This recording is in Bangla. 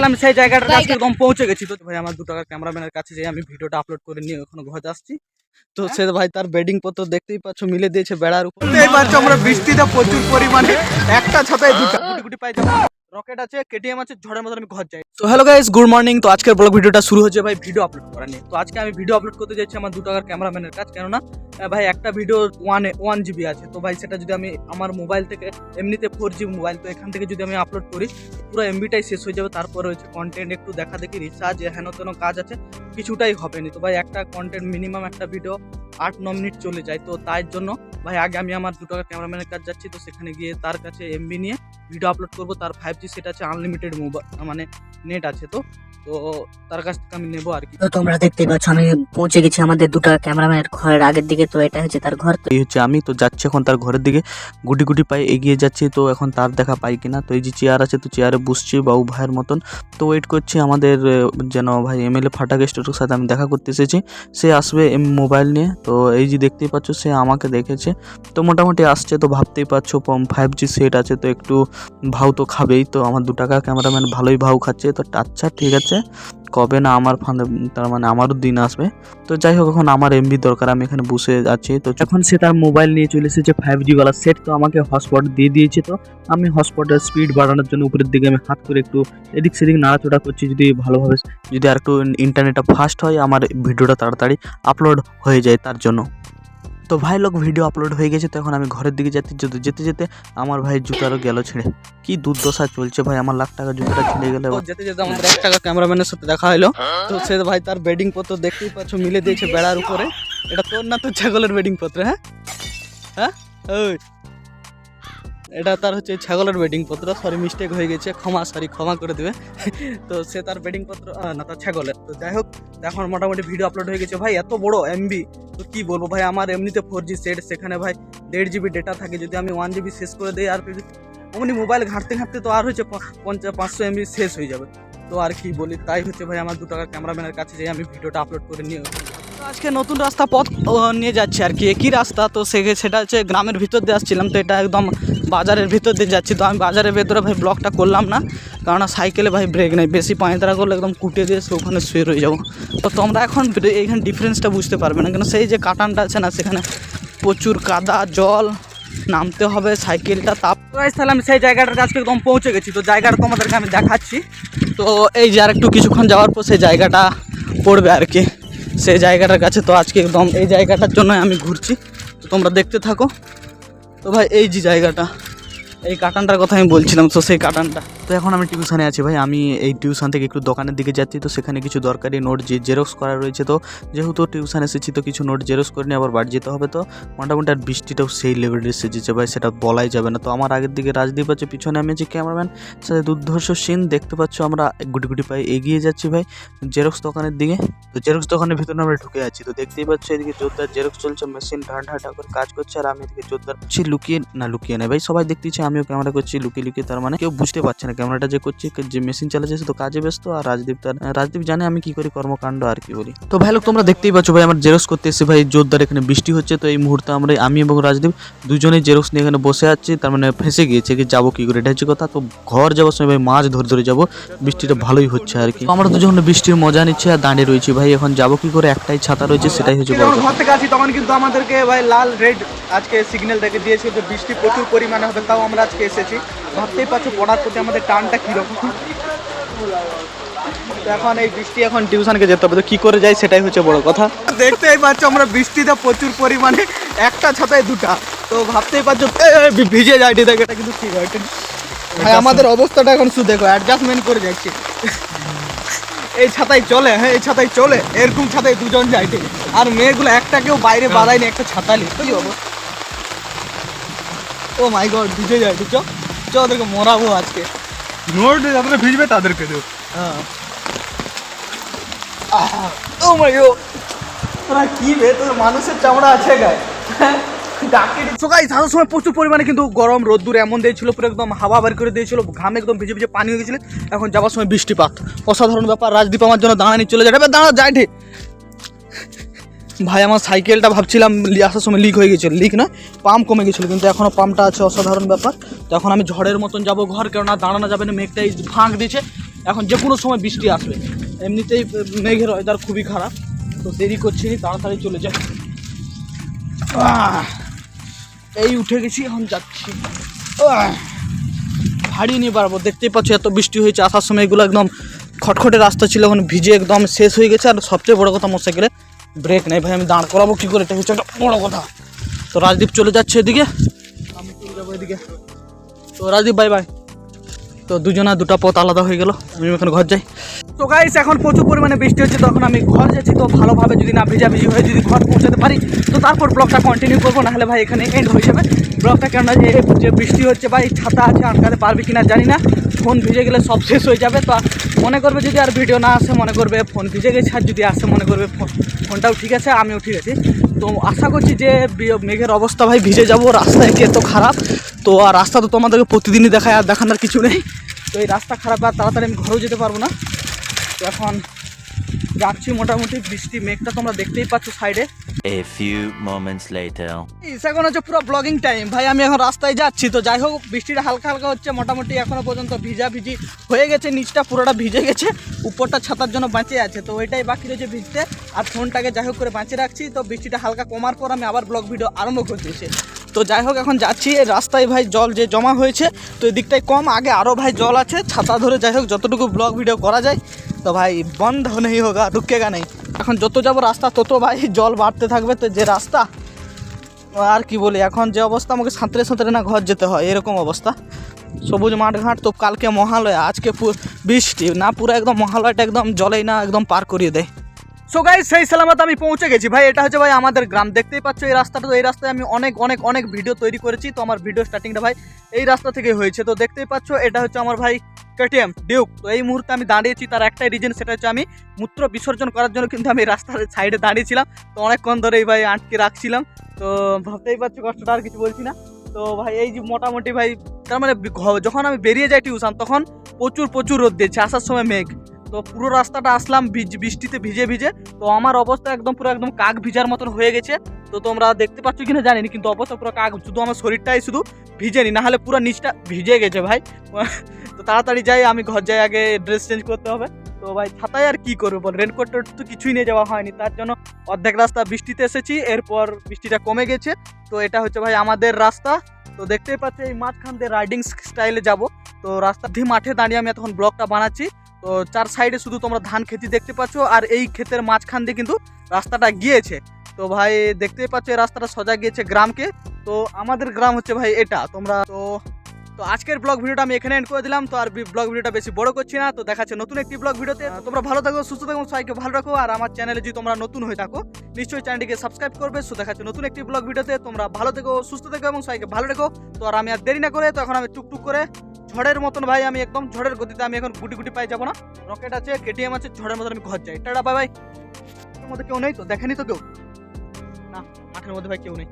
আমি সেই জায়গাটার কাছে একদম পৌঁছে গেছি। তো ভাই আমার 2 টাকার ক্যামেরাম্যানের কাছে যাই আমি ভিডিওটা আপলোড করে নিয়ে ওখানে ঘরে আসছি। তো সে ভাই তার বেডিং পত্র দেখতেই পাচ্ছ মিলে দিয়েছে বেড়ার উপর। দেখতেই পাচ্ছ আমরা বৃষ্টিতে প্রচুর পরিমাণে একটা ছাতায় দুটো গুটি গুটি পাই যাবো। রকেট আছে, কেটিএম আছে, ঝড়ের মধ্যে আমি ঘর যাই। তো হ্যালো গাইস, গুড মর্নিং। তো আজকের ব্লগ ভিডিওটা শুরু হচ্ছে ভাই ভিডিও আপলোড করা নিয়ে। তো আজকে আমি ভিডিও আপলোড করতে যাচ্ছি আমার 2 টাকার ক্যামেরাম্যানের কাছে, কেননা ভাই একটা ভিডিও 1 জিবি আছে। তো ভাই সেটা যদি আমি আমার মোবাইল থেকে এমনিতে 4 জিবি মোবাইল, তো এখান থেকে যদি আমি আপলোড করি পুরো এমবিটাই শেষ হয়ে যাবে। তারপরে হচ্ছে কন্টেন্ট একটু দেখা দেখি রিচার্জ হেন তেন কাজ আছে, কিছুটাই হবে না। তো ভাই একটা কন্টেন্ট মিনিমাম একটা ভিডিও 8-9 মিনিট চলে যায়। তো তাই জন্য ভাই আগে আমি আমার 2 টাকার ক্যামেরাম্যানের কাছে যাচ্ছি। তো সেখানে গিয়ে তার কাছে এমবি নিয়ে ভিডিও আপলোড করবো। তার 5G সেট আছে, আনলিমিটেড মোবাইল মানে নেট আছে। তো তার কাছ থেকে আমি নেবো আর কি। তো তোমরা দেখতে পাচ্ছ আমি পৌঁছে গেছি আমাদের 2 টাকা ক্যামেরাম্যানের ঘরের আগের দিকে। তো এটা হচ্ছে তার ঘর। এই হচ্ছে আমি তো যাচ্ছি এখন তার ঘরের দিকে, গুটি গুটি পায়ে এগিয়ে যাচ্ছি। তো এখন তার দেখা পাই কিনা। তো এই যে চেয়ার আছে, তো চেয়ারে বসছি বাবু ভাইয়ের মতন। তো ওয়েট করছি আমাদের যেন ভাই MLA ফাটা গেস্টের সাথে আমি দেখা করতে এসেছি, সে আসবে মোবাইল নিয়ে। তো এই যে দেখতেই পাচ্ছ সে আমাকে দেখেছে, তো মোটামুটি আসছে। তো ভাবতেই পারছো 5G সেট আছে, তো একটু ভাও তো খাবেই। তো আমার 2 টাকা ক্যামেরাম্যান ভালোই ভাও খাচ্ছে। তো আচ্ছা ঠিক আছে, কবে না আমার ফান্ডে তার মানে আমারও দিন আসবে। তো যাই হোক, এখন আমার এমবি দরকার, আমি এখানে বসে আছি। তো এখন সে তার মোবাইল নিয়ে চলে এসেছে 5G ওয়ালা সেট। তো আমাকে হটস্পট দিয়ে দিয়েছে। তো আমি হটস্পটের স্পিড বাড়ানোর জন্য উপরের দিকে আমি হাত করে একটু এদিক সেদিক নাড়াচড়া করছি, যদি ভালোভাবে যদি আর একটু ইন্টারনেটটা ফাস্ট হয় আমার ভিডিওটা তাড়াতাড়ি আপলোড হয়ে যায় তার জন্য। তো ভাই লোক ভিডিও আপলোড হয়ে গেছে। তো এখন আমি ঘরের দিকে যাচ্ছি। যেতে যেতে আমার ভাই জুতারও গেল ছেড়ে। কি দুর্দশা চলছে ভাই, আমার লাখ টাকা জুতাটা ছিঁড়ে গেলে। যেতে যেতে আমাদের 1 টাকা ক্যামেরাম্যানের সাথে দেখা হলো। তো সে ভাই তার বেডিং পত্র দেখতেই পাচ্ছ মিলে দিয়েছে বেড়ার উপরে। এটা তোর না তোর ছাগলের বেডিং পত্র? হ্যাঁ হ্যাঁ ওই এটা তার হচ্ছে ছাগলের বেডিং পত্র। সরি মিস্টেক হয়ে গেছে, ক্ষমা করে দেবে। তো সে তার বেডিং পত্র না তার ছাগলের। তো যাই হোক, এখন মোটামুটি ভিডিও আপলোড হয়ে গেছে ভাই। এত বড় এমবি তো কি বলবো ভাই, আমার এমনিতে 4G সেট, সেখানে ভাই 1.5 জিবি ডেটা থাকে। যদি আমি 1 জিবি শেষ করে দিই আর অমনি মোবাইল ঘাঁটতে ঘাঁটতে তো আর হচ্ছে 500 MB শেষ হয়ে যাবে। তো আর কি বলি, তাই হচ্ছে ভাই আমার 2 টাকার ক্যামেরাম্যানের কাছে যাই আমি ভিডিওটা আপলোড করে নিয়ে। তো আজকে নতুন রাস্তা পথ নিয়ে যাচ্ছি আর কি, একই রাস্তা। তো সেটা হচ্ছে গ্রামের ভিতর দিয়ে আসছিলাম। তো এটা একদম বাজারের ভিতর দিয়ে যাচ্ছি। তো আমি বাজারের ভেতরে ভাই ব্লগটা করলাম না, কারণ সাইকেলে ভাই ব্রেক নেই, বেশি পাঁয়তারা করলে একদম কুটে দিয়ে সে ওখানে শুয়ে রয়ে যাবো। তো তোমরা এখন এইখানে ডিফারেন্সটা বুঝতে পারবে না, কেন সেই যে কাটানটা আছে না, সেখানে প্রচুর কাদা জল, নামতে হবে সাইকেলটা তাপ। তাহলে আমি সেই জায়গাটার কাছে একদম পৌঁছে গেছি। তো জায়গাটা তোমাদেরকে আমি দেখাচ্ছি। তো এই যে আর একটু কিছুক্ষণ যাওয়ার পর সেই জায়গাটা পড়বে আর কি, সেই জায়গাটার কাছে। তো আজকে একদম এই জায়গাটার জন্য আমি ঘুরছি, তো তোমরা দেখতে থাকো। তো ভাই এই যে জায়গাটা, এই কাটানটার কথা আমি বলছিলাম, তো সেই কাটানটা। তো এখন আমি টিউশনে আছি ভাই, আমি এই টিউশন থেকে একটু দোকানের দিকে যাচ্ছি। তো সেখানে কিছু দরকারি নোট জেরক্স করা রয়েছে। তো যেহেতু টিউশন এসেছি, তো কিছু নোট জেরক্স করে নিয়ে আবার বাড়ি যেতে হবে। তো মোটামুটি আর বৃষ্টিটাও সেই লেভেলে এসেছে ভাই, সেটা বলাই যাবে না। তো আমার আগের দিকে রাজদীপ আছে, পিছনে আমি আছি ক্যামেরাম্যান, সাথে দুর্ধর্ষ সিন দেখতে পাচ্ছ। আমরা গুটি গুটি পায়ে এগিয়ে যাচ্ছি ভাই জেরক্স দোকানের দিকে। তো জেরক্স দোকানের ভিতরে আমরা ঢুকে আছি। তো দেখতেই পাচ্ছ এদিকে জোরদার জেরক্স চলছে, মেশিন ঢাঁটা করে কাজ করছে, আর আমি এদিকে জোরদার লুকিয়ে নেই ভাই, সবাই দেখতেছি আমিও ক্যামেরা করছি লুকিয়ে। তার মানে কেউ বুঝতে পারছে না ক্যামেরাটা যে করছি, যে মেশিন চালাচ্ছে সে তো কাজে ব্যস্ত, আর রাজদীপ জানে আমি কি করি কর্মকাণ্ড আর কি বলি। তো ভাই লোক তোমরা দেখতেই পাচ্ছ ভাই, আমার জেরক্স করতে এসে ভাই জোরদার এখানে বৃষ্টি হচ্ছে। তো এই মুহূর্তে আমি এবং রাজদীপ দুজনেই জেরক্স নিয়ে এখানে বসে আছি, তার মানে ফেঁসে গিয়েছে কি যাবো কি করে, এটা হচ্ছে কথা। তো ঘর যাওয়ার সময় ভাই মাছ ধরে যাবো, বৃষ্টিটা ভালোই হচ্ছে আর কি। আমরা দুজন বৃষ্টির মজা নিচ্ছি আর দাঁড়িয়ে রয়েছি ভাই। এখন যাবো কি করে, একটাই ছাতা রয়েছে, সেটাই হচ্ছে বড়। ঘর থেকে আসি তখন কিন্তু আমাদেরকে ভাই লাল রেড আজকে সিগন্যাল দেখে দিয়েছে যে বৃষ্টি প্রচুর পরিমাণে হবে, তাও আমরা আজকে এসেছি। ভাবতেই পারছো পড়ার প্রতি আমাদের টানটা কীরকম। এখন এই বৃষ্টি, এখন টিউশনকে যেতে হবে, তো কী করে যাই সেটাই হচ্ছে বড় কথা। দেখতেই পাচ্ছ আমরা বৃষ্টিতে প্রচুর পরিমাণে একটা ছাতায় দুটা, তো ভাবতেই পারছো ভিজে যায় ঠিক এটা কিন্তু ঠিক হয় ভাই। আমাদের অবস্থাটা এখন শুধু দেখো, অ্যাডজাস্টমেন্ট করে যাচ্ছি। এই ছাতায় চলে, হ্যাঁ এই ছাতায় চলে, এরকম ছাতায় দুজন যায় ঠিক, আর মেয়েগুলো একটা কেউ বাইরে বাড়ায়নি, একটা ছাতা নিয়ে কি হবো। ও মাই গড, ভিজে যায় ঠিক, চ ওদেরকে মরাবো আজকে। নোট যারা ভিজবে তাদেরকে দেব। হ্যাঁ ও মাই গড, তোরা কি রে, তোর মানুষের চামড়া আছে গায়ে। সকাল সারার সময় প্রচুর পরিমাণে কিন্তু গরম রোদ্দুর এমন দিয়েছিল, পুরো একদম হাওয়া বার করে দিয়েছিল, ঘামে একদম ভিজে ভিজে পানি হয়ে গেছিল। এখন যাওয়ার সময় বৃষ্টিপাত, অসাধারণ ব্যাপার। রাজদীপ আমার জন্য দাঁড়ানি চলে যাবে, দাঁড়া যায় ঠিক ভাই। আমার সাইকেলটা ভাবছিলাম আসার সময় লিক হয়ে গেছিলো, লিক না পাম্প কমে গেছিলো, কিন্তু এখনও পাম্পটা আছে, অসাধারণ ব্যাপার। তো এখন আমি ঝড়ের মতন যাবো ঘর, কেননা দাঁড়ানো যাবে না, মেঘটাই ফাঁক দিয়েছে, এখন যে কোনো সময় বৃষ্টি আসবে, এমনিতেই মেঘের ওয়েদার খুবই খারাপ, তো দেরি করছি নি, তাড়াতাড়ি চলে যাই। এই উঠে গেছি, এখন যাচ্ছি। হারিয়ে নিয়ে পারবো, দেখতেই পাচ্ছ এত বৃষ্টি হয়েছে, আসার সময় এগুলো একদম খটখটে রাস্তা ছিল, এখন ভিজে একদম শেষ হয়ে গেছে। আর সবচেয়ে বড় কথা, মোটরসাইকেলে ব্রেক নেই ভাই, আমি দাঁড় করাবো কী করে, এটা হচ্ছে একটা বড় কথা। তো রাজদীপ চলে যাচ্ছে এদিকে, আমি চলে যাবো এদিকে। তো রাজদীপ বাই বাই। তো দুজনা দুটা পথ আলাদা হয়ে গেল, আমি এখন ঘর যাই। তো গাইস এখন প্রচুর পরিমাণে বৃষ্টি হচ্ছে, তখন আমি ঘর যাচ্ছি। তো ভালোভাবে যদি না ভিজাভিজি হয়ে যদি ঘর পৌঁছাতে পারি, তো তারপর ব্লগটা কন্টিনিউ করবো, নাহলে ভাই এখানে এন্ড হয়ে যাবে ব্লগটা। কেননা যে বৃষ্টি হচ্ছে ভাই, ছাতা আছে, আটকাতে পারবে কিনা জানি না, ফোন ভিজে গেলে সব শেষ হয়ে যাবে। তো মনে করবে যদি আর ভিডিও না আসে, মনে করবে ফোন ভিজে গেছে, আর যদি আসে মনে করবে ফোনটাও ঠিক আছে, আমিও ঠিক আছি। তো আশা করছি যে মেঘের অবস্থা ভাই, ভিজে যাবো, রাস্তায় কি এত খারাপ। তো আর রাস্তা তো তোমাদেরকে প্রতিদিনই দেখায়, আর দেখানোর কিছু নেই। তো এই রাস্তা খারাপ, আর তাড়াতাড়ি আমি ঘরেও যেতে পারবো না। তো এখন যাচ্ছি, মোটামুটি বৃষ্টি মেঘটা তোমরা দেখতেই পাচ্ছ সাইডে। A few moments later. এখন হচ্ছে পুরো ব্লগিং টাইম ভাই, আমি এখন রাস্তায় যাচ্ছি। তো যাই হোক, বৃষ্টিটা হালকা হালকা হচ্ছে, মোটামুটি এখনো পর্যন্ত ভিজি হয়ে গেছে, নিচটা পুরোটা ভিজে গেছে, উপরটা ছাতার জন্য বাঁচিয়ে আছে। তো ওইটাই বাকি রয়েছে ভিজতে, আর ফোনটাকে যাই হোক করে বাঁচিয়ে রাখছি। তো বৃষ্টিটা হালকা কমার পর আমি আবার ব্লগ ভিডিও আরম্ভ করে দিয়েছি। তো যাই হোক, এখন যাচ্ছি। এই রাস্তায় ভাই জল যে জমা হয়েছে, তো এই দিকটাই কম, আগে আরও ভাই জল আছে। ছাতা ধরে যাই হোক যতটুকু ব্লগ ভিডিও করা যায়, তো ভাই বন্ধ নেই হোগা, রুকেগা নেই। এখন যত যাবো রাস্তা তত ভাই জল বাড়তে থাকবে। তো যে রাস্তা, আর কি বলি, এখন যে অবস্থা, আমাকে সাঁতরে সাঁতরে না ঘর যেতে হয়, এরকম অবস্থা। সবুজ মাঠঘাট, তো কালকে মহালয়া, আজকে বৃষ্টি না, পুরো একদম মহালয়াটা একদম জলেই না একদম পার করিয়ে দেয়। সো গাইস, সেই সালামত আমি পৌঁছে গেছি ভাই। এটা হচ্ছে ভাই আমাদের গ্রাম, দেখতেই পাচ্ছ এই রাস্তাটা। তো এই রাস্তায় আমি অনেক অনেক অনেক ভিডিও তৈরি করেছি। তো আমার ভিডিও স্টার্টিংটা ভাই এই রাস্তা থেকে হয়েছে। তো দেখতেই পাচ্ছ এটা হচ্ছে আমার ভাই কেটিএম ডিউক। তো এই মুহূর্তে আমি দাঁড়িয়েছি, তার একটাই রিজন, সেটা হচ্ছে আমি মূত্র বিসর্জন করার জন্য কিন্তু আমি রাস্তার সাইডে দাঁড়িয়েছিলাম। তো অনেকক্ষণ ধরে এই ভাই আটকে রাখছিলাম। তো ভাবতেই পারছো কষ্টটা, আর কিছু বলছি না। তো ভাই এই যে মোটামুটি ভাই, তার মানে যখন আমি বেরিয়ে যাই টিউশন, তখন প্রচুর রোদ দিয়েছে, আসার সময় মেঘ। তো পুরো রাস্তাটা আসলাম বৃষ্টিতে ভিজে। তো আমার অবস্থা একদম পুরো একদম কাক ভিজার মতন হয়ে গেছে। তো তোমরা দেখতে পাচ্ছ কিনা জানি না, কিন্তু অবস্থা পুরো কাক, শুধু আমার শরীরটাই শুধু ভিজেনি, না হলে পুরো নিচটা ভিজে গেছে ভাই। তো তাড়াতাড়ি যাই, আমি ঘর যাই, আগে ড্রেস চেঞ্জ করতে হবে। তো ভাই ছাতায় আর কি করবো বল, রেনকোট তো কিছুই নিয়ে যাওয়া হয়নি, তার জন্য অর্ধেক রাস্তা বৃষ্টিতে এসেছি, এরপর বৃষ্টিটা কমে গেছে। তো এটা হচ্ছে ভাই আমাদের রাস্তা। তো দেখতেই পাচ্ছ এই মাঝখান দিয়ে রাইডিং স্টাইলে যাব। তো রাস্তার মাঠে দাঁড়িয়ে আমি এতক্ষণ ব্লগটা বানাচ্ছি। তো চার সাইডে শুধু তোমরা ধান খেতি দেখতে পাচ্ছ, আর এই ক্ষেতের মাঝখান দিয়ে কিন্তু রাস্তাটা গিয়েছে। তো ভাই দেখতেই পাচ্ছ এই রাস্তাটা সোজা গিয়েছে গ্রামকে। তো আমাদের গ্রাম হচ্ছে ভাই এটা। তোমরা তো আজকের ব্লগ ভিডিওটা আমি এখানে এন্ড করে দিলাম। তো আর ব্লগ ভিডিওটা বেশি বড় করছি না। তো দেখাচ্ছে নতুন একটি ব্লগ ভিডিওতে। তোমরা ভালো থাকো, সুস্থ থাকো, সবাইকে ভালো রাখো। আর আমার চ্যানেলে যদি তোমরা নতুন হয়ে থাকো, নিশ্চয়ই চ্যানেলটিকে সাবস্ক্রাইব করবে। তো দেখাচ্ছে নতুন একটি ব্লগ ভিডিওতে। তোমরা ভালো থেকো, সুস্থ থেকো এবং সবাইকে ভালো রেখো। তো আর আমি আর দেরি না করে, তো এখন আমি টুকটুক করে ঝড়ের মতন ভাই, আমি একদম ঝড়ের গতিতে, আমি এখন গুটি পাই যাবো না। রকেট আছে, কেটিএম আছে, ঝড়ের মতন আমি ঘর যাই। Tata bye bye. মাঠের মধ্যে কেউ নেই তো, দেখেনি তো কেউ না, মাঠের মধ্যে ভাই কেউ নেই।